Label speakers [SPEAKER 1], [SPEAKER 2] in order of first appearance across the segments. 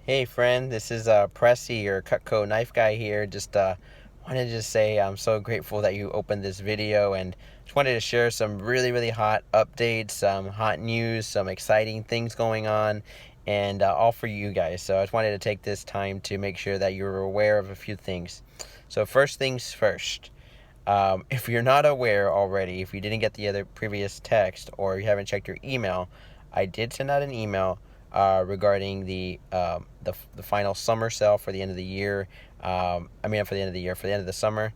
[SPEAKER 1] Hey friend, this is Pressy, your Cutco knife guy here. Just wanted to just say I'm so grateful that you opened this video, and just wanted to share some really hot updates, some hot news, some exciting things going on, and all for you guys. So I just wanted to take this time to make sure that you're aware of a few things. So first things first. If you're not aware already, if you didn't get the other previous text or you haven't checked your email, I did send out an email regarding the final summer sale for the end of the year. For the end of the year, for the end of the summer,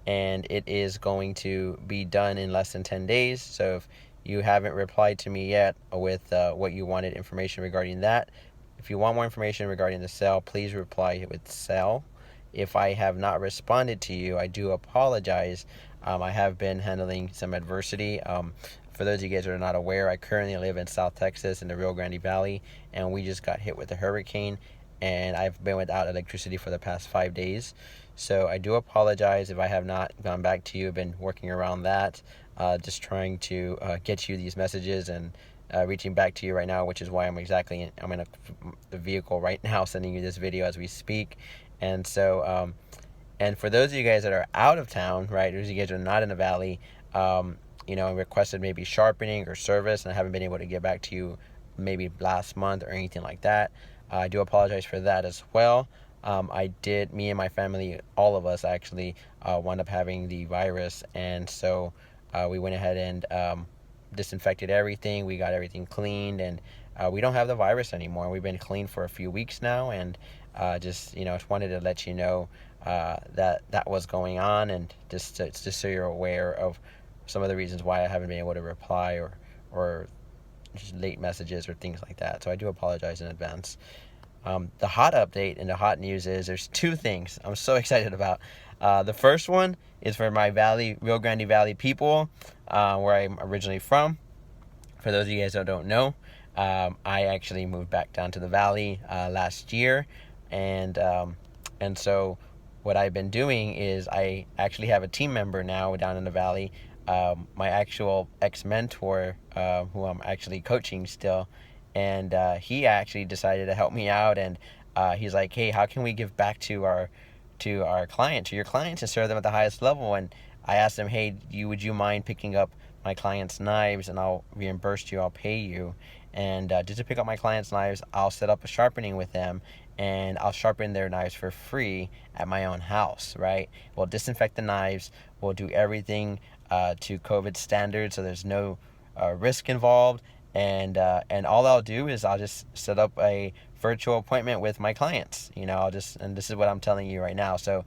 [SPEAKER 1] and it is going to be done in less than 10 days. So if you haven't replied to me yet with what you wanted information regarding that, if you want more information regarding the sale, please reply with sale. If I have not responded to you, I do apologize. I have been handling some adversity. For those of you guys that are not aware, I currently live in South Texas in the Rio Grande Valley, and we just got hit with a hurricane, and I've been without electricity for the past 5 days. So I do apologize if I have not gone back to you. I've been working around that, just trying to get you these messages and reaching back to you right now, which is why I'm in the vehicle right now sending you this video as we speak. And so, and for those of you guys that are out of town, right, those of you guys that are not in the valley, and requested maybe sharpening or service, and I haven't been able to get back to you maybe last month or anything like that. I do apologize for that as well. Me and my family, all of us actually, wound up having the virus, and so we went ahead and disinfected everything. We got everything cleaned, and we don't have the virus anymore. We've been clean for a few weeks now, and just wanted to let you know that was going on, and just so you're aware of some of the reasons why I haven't been able to reply or just late messages or things like that. So I do apologize in advance. The hot update and the hot news is there's two things I'm so excited about. The first one is for my Rio Grande Valley people, where I'm originally from. For those of you guys that don't know, I actually moved back down to the valley last year, and so what I've been doing is I actually have a team member now down in the valley. My actual ex-mentor, who I'm actually coaching still, and he actually decided to help me out, and he's like, hey, how can we give back to your clients and serve them at the highest level? And I asked him, hey, would you mind picking up my clients' knives, and I'll reimburse you, I'll pay you. And just to pick up my clients' knives, I'll set up a sharpening with them, and I'll sharpen their knives for free at my own house, right? We'll disinfect the knives, we'll do everything to COVID standards, so there's no risk involved. And all I'll do is I'll just set up a virtual appointment with my clients. And this is what I'm telling you right now. So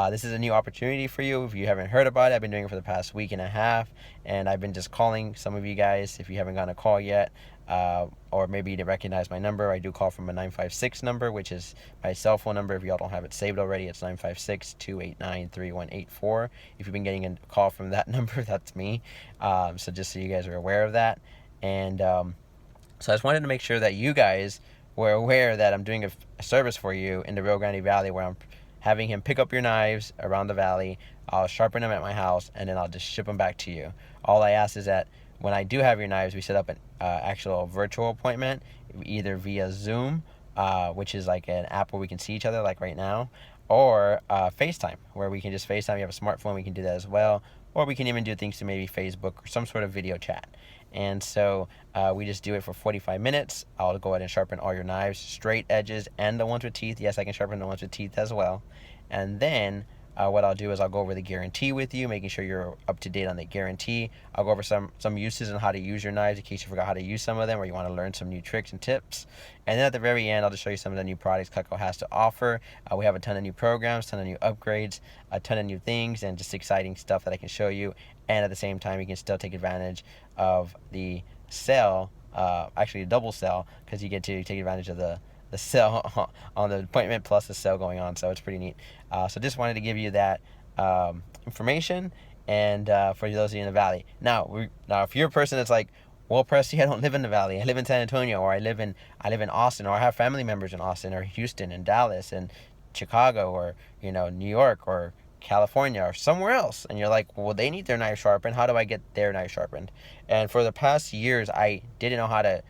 [SPEAKER 1] this is a new opportunity for you. If you haven't heard about it, I've been doing it for the past week and a half, and I've been just calling some of you guys. If you haven't gotten a call yet, or maybe you didn't recognize my number, I do call from a 956 number, which is my cell phone number. If y'all don't have it saved already, it's 956-289-3184. If you've been getting a call from that number, that's me. So just so you guys are aware of that. And so I just wanted to make sure that you guys were aware that I'm doing a service for you in the Rio Grande Valley, where I'm having him pick up your knives around the valley. I'll sharpen them at my house, and then I'll just ship them back to you. All I ask is that when I do have your knives, we set up an actual virtual appointment, either via Zoom, which is like an app where we can see each other like right now, or FaceTime, where we can just FaceTime. You have a smartphone, we can do that as well. Or we can even do things to maybe Facebook or some sort of video chat. And so we just do it for 45 minutes. I'll go ahead and sharpen all your knives, straight edges and the ones with teeth. Yes, I can sharpen the ones with teeth as well. And then what I'll do is I'll go over the guarantee with you, making sure you're up to date on the guarantee. I'll go over some uses on how to use your knives in case you forgot how to use some of them, or you want to learn some new tricks and tips. And then at the very end, I'll just show you some of the new products Cutco has to offer. We have a ton of new programs, ton of new upgrades, a ton of new things, and just exciting stuff that I can show you. And at the same time, you can still take advantage of the sale, actually a double sale, because you get to take advantage of the sale on the appointment plus the sale going on. So it's pretty neat. So just wanted to give you that information, and for those of you in the valley. Now if you're a person that's like, well, Presty, I don't live in the valley, I live in San Antonio, or I live in Austin, or I have family members in Austin or Houston and Dallas and Chicago, or New York or California or somewhere else, and you're like, well, they need their knife sharpened, how do I get their knife sharpened? And for the past years, I didn't know how to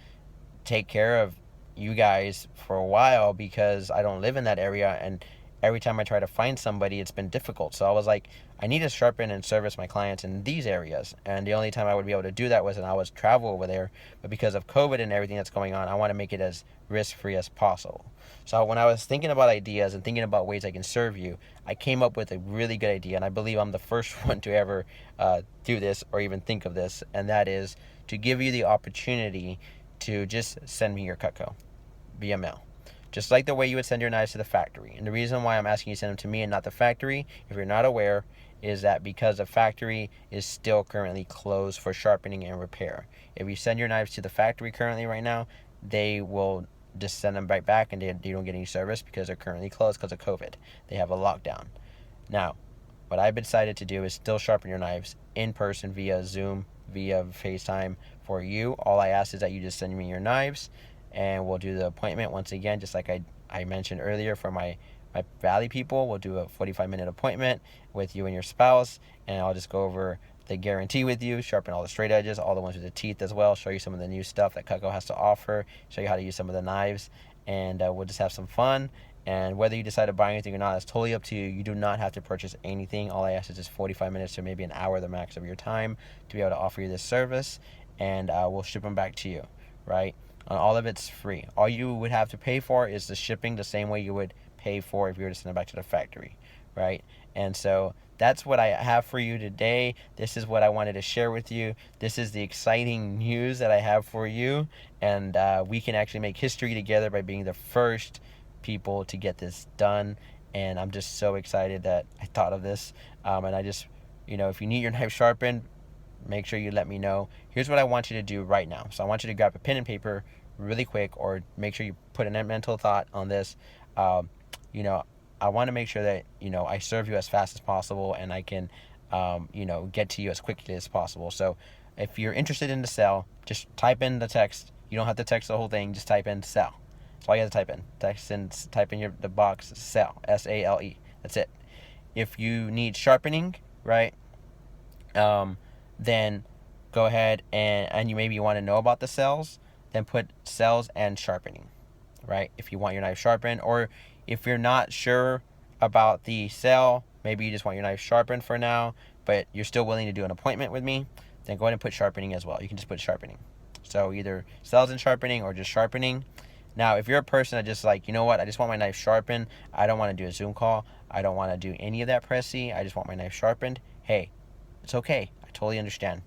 [SPEAKER 1] take care of you guys for a while because I don't live in that area, and every time I try to find somebody, it's been difficult. So I was like, I need to sharpen and service my clients in these areas. And the only time I would be able to do that was when I was travel over there. But because of COVID and everything that's going on, I want to make it as risk-free as possible. So when I was thinking about ideas and thinking about ways I can serve you, I came up with a really good idea. And I believe I'm the first one to ever do this or even think of this. And that is to give you the opportunity to just send me your Cutco via mail. Just like the way you would send your knives to the factory. And the reason why I'm asking you to send them to me and not the factory, if you're not aware, is that because the factory is still currently closed for sharpening and repair. If you send your knives to the factory currently right now, they will just send them right back, and you don't get any service because they're currently closed because of COVID. They have a lockdown. Now, what I've decided to do is still sharpen your knives in person via Zoom, via FaceTime for you. All I ask is that you just send me your knives, and we'll do the appointment once again, just like I mentioned earlier for my Valley people. We'll do a 45-minute appointment with you and your spouse, and I'll just go over the guarantee with you, sharpen all the straight edges, all the ones with the teeth as well, show you some of the new stuff that Cutco has to offer, show you how to use some of the knives, and we'll just have some fun. And whether you decide to buy anything or not, it's totally up to you. You do not have to purchase anything. All I ask is just 45 minutes to maybe an hour, the max of your time, to be able to offer you this service, and we'll ship them back to you, right? All of it's free. All you would have to pay for is the shipping, the same way you would pay for if you were to send it back to the factory, right? And so that's what I have for you today. This is what I wanted to share with you. This is the exciting news that I have for you, and we can actually make history together by being the first people to get this done. And I'm just so excited that I thought of this. And I just, if you need your knife sharpened, make sure you let me know. Here's what I want you to do right now. So I want you to grab a pen and paper really quick, or make sure you put a mental thought on this. I want to make sure that, I serve you as fast as possible, and I can, get to you as quickly as possible. So if you're interested in the sell, just type in the text. You don't have to text the whole thing. Just type in sell. That's all you have to type in. Type in the box sell, SALE. That's it. If you need sharpening, right, then go ahead and you maybe want to know about the cells, then put cells and sharpening, right? If you want your knife sharpened, or if you're not sure about the cell, maybe you just want your knife sharpened for now, but you're still willing to do an appointment with me, then go ahead and put sharpening as well. You can just put sharpening. So either cells and sharpening or just sharpening. Now, if you're a person that just like, I just want my knife sharpened, I don't want to do a Zoom call, I don't want to do any of that pressy, I just want my knife sharpened, hey, it's okay. I totally understand.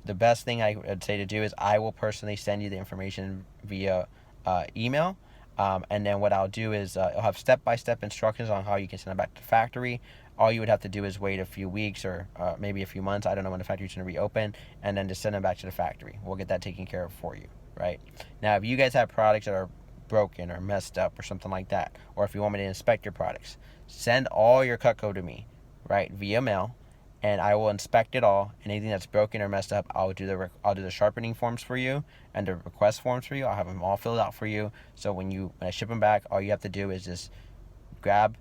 [SPEAKER 1] The best thing I would say to do is I will personally send you the information via email. And then what I'll do is I'll have step-by-step instructions on how you can send it back to the factory. All you would have to do is wait a few weeks or maybe a few months. I don't know when the factory's going to reopen. And then just send them back to the factory. We'll get that taken care of for you, right? Now, if you guys have products that are broken or messed up or something like that, or if you want me to inspect your products, send all your Cutco to me, right, via mail. And I will inspect it all. And anything that's broken or messed up, I'll do the sharpening forms for you and the request forms for you. I'll have them all filled out for you. So when I ship them back, all you have to do is just grab,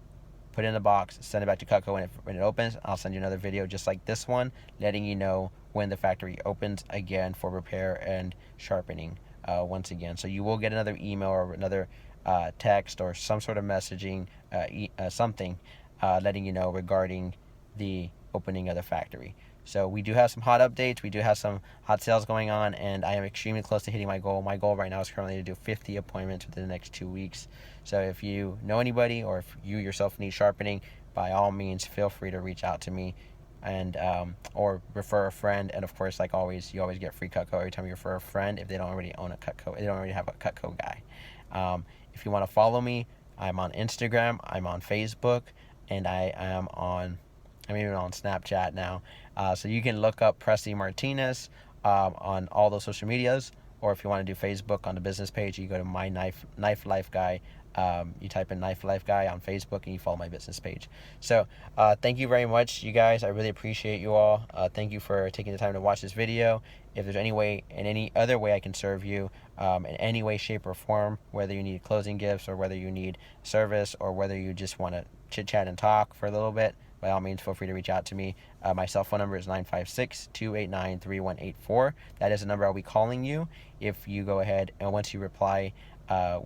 [SPEAKER 1] put it in the box, send it back to Cutco. When it opens, I'll send you another video just like this one, letting you know when the factory opens again for repair and sharpening once again. So you will get another email or another text or some sort of messaging, something letting you know regarding the opening of the factory. So we do have some hot updates. We do have some hot sales going on, and I am extremely close to hitting my goal. My goal right now is currently to do 50 appointments within the next 2 weeks. So if you know anybody, or if you yourself need sharpening, by all means, feel free to reach out to me, and or refer a friend. And of course, like always, you always get free Cutco every time you refer a friend if they don't already own a Cutco. They don't already have a Cutco guy. If you want to follow me, I'm on Instagram, I'm on Facebook, and I'm even on Snapchat now. So you can look up Pressy Martinez on all those social medias. Or if you want to do Facebook on the business page, you go to my Knife Life Guy. You type in Knife Life Guy on Facebook and you follow my business page. So thank you very much, you guys. I really appreciate you all. Thank you for taking the time to watch this video. If there's any other way I can serve you in any way, shape, or form, whether you need closing gifts or whether you need service or whether you just want to chit chat and talk for a little bit, by all means, feel free to reach out to me. My cell phone number is 956-289-3184. That is the number I'll be calling you if you go ahead and once you reply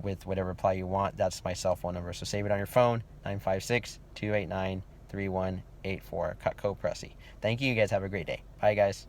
[SPEAKER 1] with whatever reply you want, that's my cell phone number. So save it on your phone, 956-289-3184, Cutco Pressy. Thank you. You guys have a great day. Bye, guys.